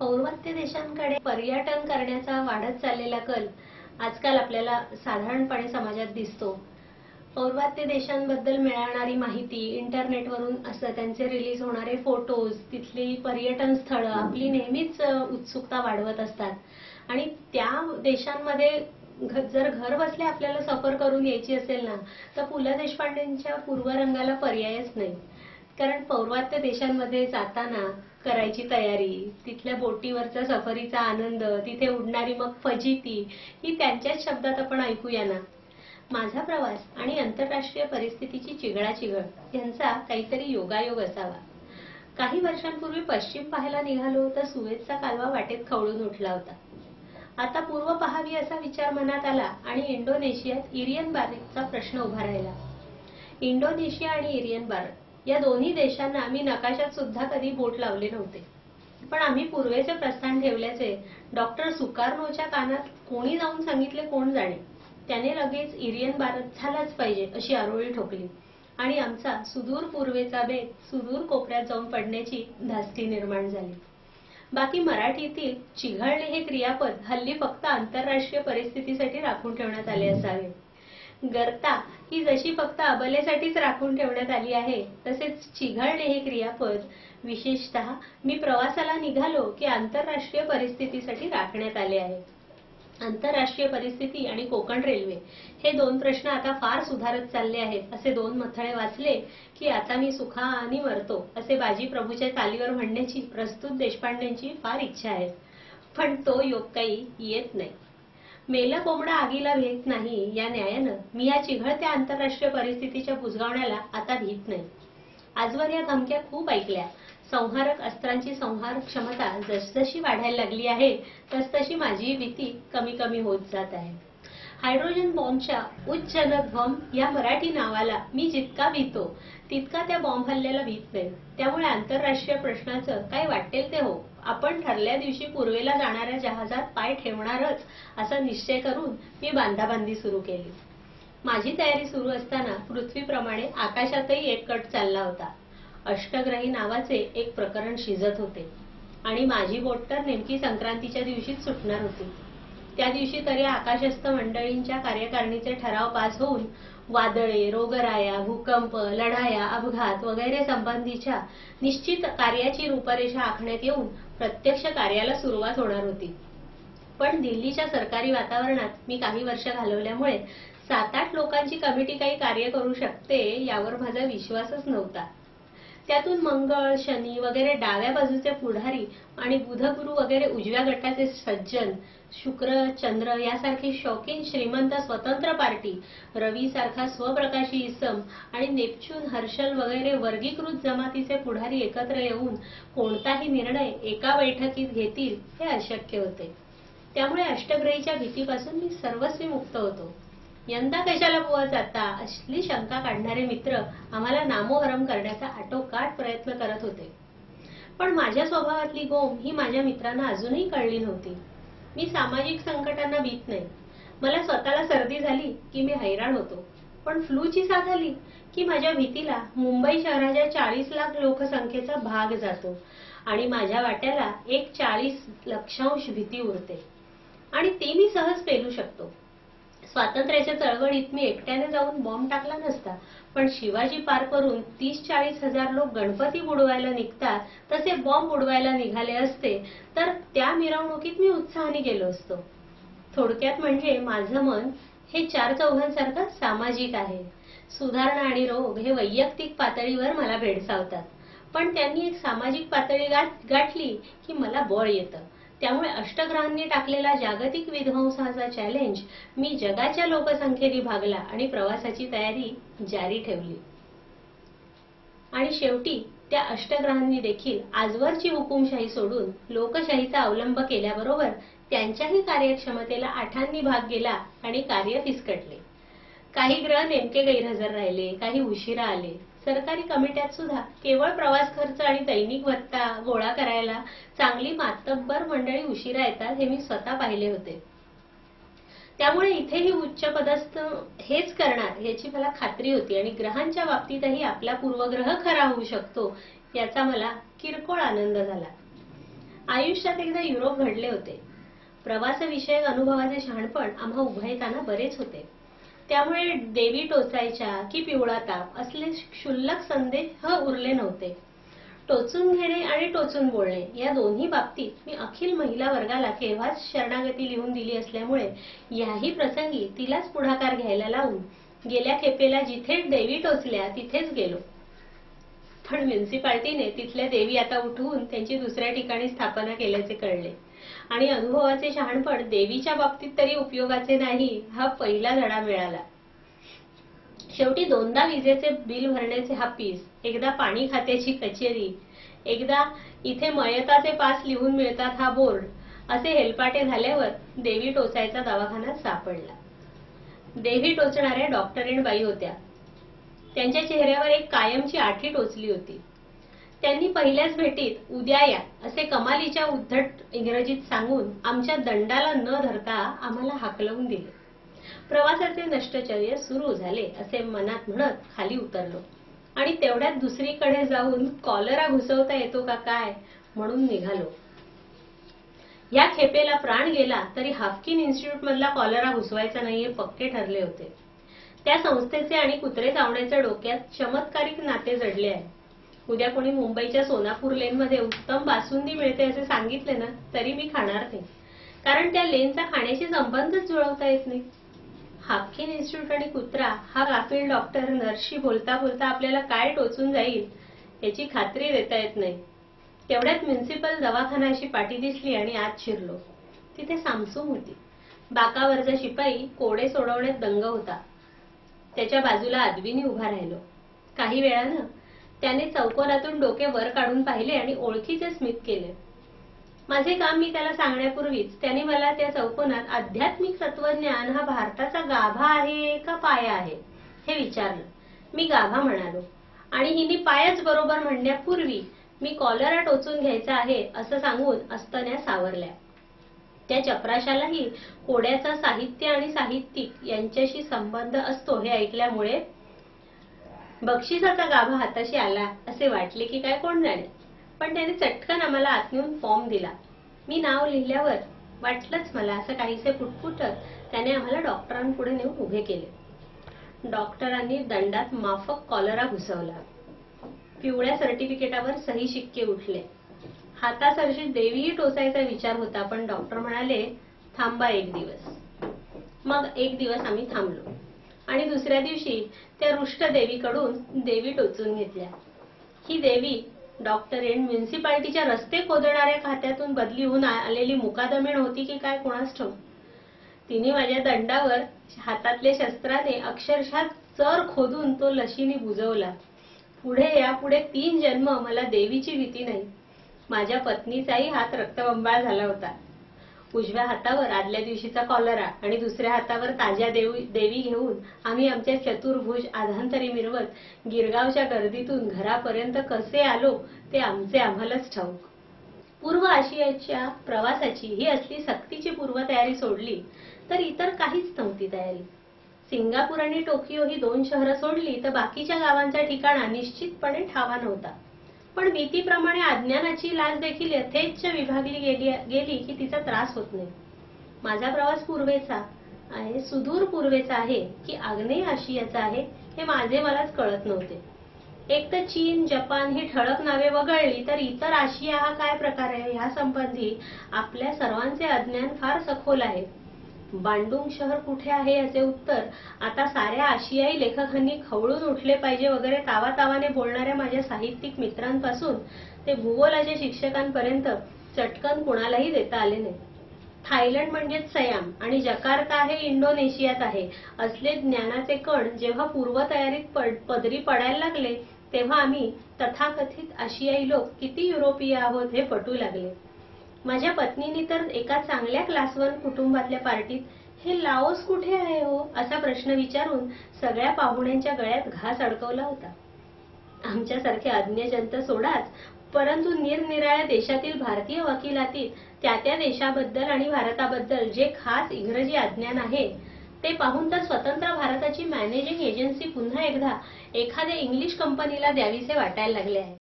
पौर्वात्य देशांकडे पर्यटन करण्याचा वाढत चाललेला कल आजकाल आपल्याला साधारणपणे समाजात दिसतो. पौर्वात्य देशांबद्दल मिळणारी माहिती इंटरनेटवरून असं त्यांचे रिलीज होणारे फोटोज, तिथली पर्यटन स्थळं आपली नेहमीच उत्सुकता वाढवत असतात आणि त्या देशांमध्ये जर घर बसल्या आपल्याला सफर करून यायची असेल ना, तर पु ल देशपांडेंच्या पूर्वरंगाला पर्यायच नाही. कारण पौर्वात्य देशांमध्ये जाताना करायची तयारी, तिथल्या बोटीवरचा सफरीचा आनंद, तिथे उडणारी मग फजिती ही त्यांच्याच शब्दात आपण ऐकूया ना. माझा प्रवास आणि आंतरराष्ट्रीय परिस्थितीची चिघळाचिघळ यांचा काहीतरी योगायोग असावा. काही वर्षांपूर्वी पश्चिम पाहायला निघालो तर सुएझचा कालवा वाटेत खवळून उठला होता. आता पूर्व पहावी असा विचार मनात आला आणि इंडोनेशियात इरियन बारचा प्रश्न उभा राहिला. इंडोनेशिया आणि इरियन बार या दोन्ही देशांना मी नकाशात सुद्धा कधी बोट लावले नव्हते. पण आम्ही पूर्वेचे प्रस्थान ठेवल्याचे डॉक्टर सुकार्नोच्या कानात कोणी जाऊन सांगितले कोण जाणे. त्याने लगेच इरियन बारत झालाच पाहिजे अशी आरोळी ठोकली आणि आमचा सुदूर पूर्वेचा बेत सुदूर कोपऱ्यात जाऊन पडण्याची धास्ती निर्माण झाली. बाकी मराठीतील चिघळणे हे क्रियापद हल्ली फक्त आंतरराष्ट्रीय परिस्थितीसाठी राखून ठेवण्यात आले असावे. गर्ता ही जशी फक्त अबलेसाठीच राखून ठेवण्यात आली आहे, तसेच चिघळणे हे क्रियापद विशेषतः मी प्रवासाला निघालो की आंतरराष्ट्रीय परिस्थितीसाठी राखण्यात आले आहे. आंतरराष्ट्रीय परिस्थिती आणि कोकण रेल्वे हे दोन प्रश्न आता फार सुधारत चालले आहेत असे दोन मथळे वाचले की आता मी सुखाने मरतो असे बाजी प्रभूच्या तालीवर म्हणण्याची प्रस्तुत देशपांडेंची फार इच्छा आहे. पण तो योग काही येत नाही. मेला कोंबडा आगीला भेट नाही या न्यायानं मी या चिघळत्या आंतरराष्ट्रीय परिस्थितीच्या बुजगावण्याला आता भीत नाही. आजवर या धमक्या खूप ऐकल्या. संहारक अस्त्रांची संहार क्षमता जसजशी वाढायला लागली आहे तसतशी माझी भीती कमी कमी होत जात आहे. हायड्रोजन बॉम्बच्या उच्चजनक बॉम्ब या मराठी नावाला मी जितका भीतो तितका त्या बॉम्ब हल्ल्याला भीत नाही. त्यामुळे आंतरराष्ट्रीय प्रश्नाचं काय वाटेल ते हो, आपण ठरल्या दिवशी पूर्वेला जाणाऱ्या जहाजात पाय ठेवणारच असा निश्चय करून मी बांधाबांधी सुरू केली. माझी तयारी सुरू असताना पृथ्वीप्रमाणे आकाशातही एक कट चालला होता. अष्टग्रही नावाचे एक प्रकरण शिजत होते आणि माझी बोट तर नेमकी संक्रांतीच्या दिवशीच सुटणार होती. त्या दिवशी तरी आकाशस्थ मंडळींच्या कार्यकारिणीचे ठराव पास होऊन वादळे, रोगराया, भूकंप, लढाया, अपघात वगैरे संबंधीच्या निश्चित कार्याची रूपरेषा आखण्यात येऊन प्रत्यक्ष कार्याला सुरुवात होणार होती. पण दिल्लीच्या सरकारी वातावरणात मी काही वर्ष घालवल्यामुळे 7-8 लोकांची कमिटी काही कार्य करू शकते यावर माझा विश्वासच नव्हता. त्यातून मंगळ, शनी वगैरे डाव्या बाजूचे पुढारी आणि बुधगुरु वगैरे उजव्या गटाचे सज्जन, शुक्र, चंद्र यासारखी शौकीन श्रीमंत स्वतंत्र पार्टी, रवी सारखा स्वप्रकाशी इसम आणि नेपच्यून, हर्षल वगैरे वर्गीकृत जमातीचे पुढारी एकत्र येऊन कोणताही निर्णय एका बैठकीत घेतील हे अशक्य होते. त्यामुळे अष्टग्रहीच्या भीतीपासून मी सर्वस्वी मुक्त होतो. यंदा कशाला बुवा जाता असली शंका काढणारे मित्र आम्हाला नामोहरम करण्याचा आटोकाट प्रयत्न करत होते. पण माझ्या स्वभावातली गोम ही माझ्या मित्रांना अजूनही कळली नव्हती. मी सामाजिक संकटांना भीत नाही. मला स्वतःला सर्दी झाली की मी हैराण होतो, पण फ्लूची साथ आली की माझ्या भीतीला मुंबई शहराच्या 40 लाख लोकसंख्येचा भाग जातो आणि माझ्या वाट्याला एक 40 लक्षांश भीती उरते आणि ती मी सहज पेलू शकतो. स्वातंत्र्याच्या चळवळीत मी एकट्याने जाऊन बॉम्ब टाकला नसता, पण शिवाजी पार करून 30-40 हजार लोक गणपती बुडवायला निघतात तसे बॉम्ब बुडवायला निघाले असते तर त्या मिरवणुकीत मी उत्साहाने गेलो असतो. थोडक्यात म्हणजे माझं मन हे 4 चौघांसारखं सामाजिक आहे. सुधारणा आणि रोग हे वैयक्तिक पातळीवर मला भेडसावतात, पण त्यांनी एक सामाजिक पातळी गाठली की मला बळ येतं. त्यामुळे अष्टग्रहांनी टाकलेला जागतिक विध्वंसाचा चॅलेंज मी जगाच्या लोकसंख्येने भागला आणि प्रवासाची तयारी जारी ठेवली. आणि शेवटी त्या अष्टग्रहांनी देखील आजवरची हुकुमशाही सोडून लोकशाहीचा अवलंब केल्याबरोबर त्यांच्याही कार्यक्षमतेला आठांनी भाग गेला आणि कार्य फिसकटले. काही ग्रह नेमके गैरहजर राहिले, काही उशिरा आले. सरकारी कमिट्यात सुद्धा केवळ प्रवास खर्च आणि दैनिक भत्ता गोळा करायला चांगली मातब्बर मंडळी उशिरा येतात हे मी स्वतः पाहिले होते. त्यामुळे इथेही उच्चपदस्थ हेच करणार याची मला खात्री होती आणि ग्रहांच्या बाबतीतही आपला पूर्वग्रह खरा होऊ शकतो याचा मला किरकोळ आनंद झाला. आयुष्यात एकदा युरोप घडले होते. प्रवासविषयक अनुभवाचे शहाणपण आम्हा उभयतांना बरेच होते. त्यामुळे देवी टोचायच्या की पिवळा ताप असले क्षुल्लक संदेह उरले नव्हते. टोचून घेणे आणि टोचून बोलणे या दोन्ही बाबतीत मी अखिल महिला वर्गाला केव्हाच शरणागती लिहून दिली असल्यामुळे याही प्रसंगी तिलाच पुढाकार घ्यायला लावून गेल्या खेपेला जिथे देवी टोचल्या तिथेच गेलो. पण म्युनिसिपालिटीने तिथल्या देवी आता उठवून त्यांची दुसऱ्या ठिकाणी स्थापना केल्याचे कळले आणि अनुभवाचे शहाणपण देवीच्या बाबतीत तरी उपयोगाचे नाही हा पहिला धडा मिळाला. शेवटी दोनदा विजेचे बिल भरण्याचे हापीस, एकदा पाणी खात्याची कचेरी, एकदा इथे मयताचे पास लिहून मिळतात हा बोर्ड असे हेलपाटे झाल्यावर देवी टोचायचा दवाखाना सापडला. देवी टोचणाऱ्या डॉक्टरीण बाई होत्या. त्यांच्या चेहऱ्यावर एक कायमची आठी टोचली होती. त्यांनी पहिल्याच भेटीत उद्या या असे कमालीच्या उद्धट इंग्रजीत सांगून आमच्या दंडाला न धरता आम्हाला हाकलवून दिले. प्रवासाचे नष्टचर्य सुरू झाले असे मनात म्हणत खाली उतरलो आणि तेवढ्यात दुसरीकडे जाऊन कॉलरा घुसवता येतो का काय म्हणून निघालो. या खेपेला प्राण गेला तरी हाफकिन इन्स्टिट्यूट मधला कॉलरा घुसवायचा नाही हे पक्के ठरले होते. त्या संस्थेचे आणि कुत्रे चावण्याच्या डोक्यात चमत्कारिक नाते जडले आहे. उद्या कोणी मुंबईच्या सोनापूर लेन मध्ये उत्तम बासुंदी मिळते असे सांगितले ना तरी मी खाणार नाही, कारण त्या लेनचा खाण्याशी संबंधच जुळवता येत नाही. हाफकिन इन्स्टिट्यूट आणि कुत्रा हा गाफील डॉक्टर नर्सशी बोलता बोलता आपल्याला काय टोचून जाईल याची खात्री देता येत नाही. तेवढ्यात म्युनिसिपल दवाखानाची पाटी दिसली आणि आत शिरलो. तिथे सामसूम होती. बाकावरचा शिपाई कोडे सोडवण्यात दंग होता. त्याच्या बाजूला आदवीने उभा राहिलो. काही वेळानं त्याने चौकोनातून डोके वर काढून पाहिले आणि ओळखीचे स्मित केले. माझे काम मी त्याला सांगण्यापूर्वीच त्याने मला त्या चौकोनात आध्यात्मिक तत्वज्ञान हा भारताचा गाभा आहे का पाया आहे हे विचारलं. मी गाभा म्हणालो आणि हिने पायच बरोबर म्हणण्यापूर्वी मी कॉलरा टोचून घ्यायचा आहे असं सांगून अस्तन्या सावरल्या. त्या चपराशालाही कोड्याचा साहित्य आणि साहित्यिक यांच्याशी संबंध असतो हे ऐकल्यामुळे बक्षिसाचा गाभा हाताशी आला असे वाटले की काय कोण जाणे. पण त्याने चटकन आम्हाला आत नेऊन फॉर्म दिला. मी नाव लिहिल्यावर वाटलंच मला असं काहीसे पुटपुटत त्याने आम्हाला डॉक्टरांपुढे नेऊन उभे केले. डॉक्टरांनी दंडात माफक कॉलरा घुसवला. पिवळ्या सर्टिफिकेटावर सही शिक्के उठले. हातासरशी देवीही टोचायचा विचार होता, पण डॉक्टर म्हणाले थांबा एक दिवस. मग एक दिवस आम्ही थांबलो आणि दुसऱ्या दिवशी त्या रुष्ट देवीकडून देवी टोचून घेतल्या. ही देवी डॉक्टरीण म्युनिसिपालिटीच्या रस्ते खोदणाऱ्या खात्यातून बदली होऊन आलेली मुकादमीण होती की काय कोणास ठाऊक. तिने माझ्या दंडावर हातातले शस्त्राने अक्षरशः चर खोदून तो लशीने बुजवला. पुढे यापुढे 3 जन्म मला देवीची भीती नाही. माझ्या पत्नीचाही हात रक्तबंबाळ झाला होता. उजव्या हातावर आदल्या दिवशीचा कॉलरा आणि दुसऱ्या हातावर ताज्या देवी घेऊन आम्ही आमच्या चतुर्भुज आधांतरी मिरवत गिरगावच्या गर्दीतून घरापर्यंत कसे आलो ते आमचे आम्हालाच ठाऊक. पूर्व आशियाच्या प्रवासाची ही असली सक्तीची पूर्वतयारी सोडली तर इतर काहीच नव्हती तयारी. सिंगापूर आणि टोकियो ही 2 शहरं सोडली तर बाकीच्या गावांचा ठिकाणा निश्चितपणे ठावा नव्हता. पण भीतीप्रमाणे अज्ञानाची लाज देखील यथेच्छ विभागली गेली की तिचा त्रास होत नाही. माझा प्रवास पूर्वेचा आहे, सुदूर पूर्वेचा आहे की आग्नेय आशियाचा आहे हे माझे मलाच कळत नव्हते. एक तर चीन, जपान ही ठळक नावे वगळली तर इतर आशिया हा काय प्रकार आहे ह्या संबंधी आपल्या सर्वांचे अज्ञान फार सखोल आहे. बांडुंग शहर कुठे आहे याचे उत्तर आता साऱ्या आशियाई लेखकांनी खवळून उठले पाहिजे वगैरे तावातावाने बोलणाऱ्या माझ्या साहित्यिक मित्रांपासून ते भूगोलाच्या शिक्षकांपर्यंत चटकन कुणालाही देता आले नाही. थायलंड म्हणजेच सयाम आणि जकार्ता हे इंडोनेशियात आहे असले ज्ञानाचे कण जेव्हा पूर्वतयारीत पदरी पडायला लागले तेव्हा आम्ही तथाकथित आशियाई लोक किती युरोपीय आहोत हे पटू लागले. माझ्या पत्नीने तर एका चांगल्या क्लास 1 कुटुंबातल्या पार्टीत हे लाओस कुठे आहे हो असा प्रश्न विचारून सगळ्या पाहुण्यांच्या गळ्यात घास अडकवला होता. आमच्यासारखे अज्ञजंत सोडाच, परंतु निरनिराळ्या देशातील भारतीय वकिलातीत त्या देशाबद्दल आणि भारताबद्दल जे खास इंग्रजी अज्ञान आहे ते पाहून तर स्वतंत्र भारताची मॅनेजिंग एजन्सी पुन्हा एकदा एखाद्या इंग्लिश कंपनीला द्यावीसे वाटायला लागले आहे.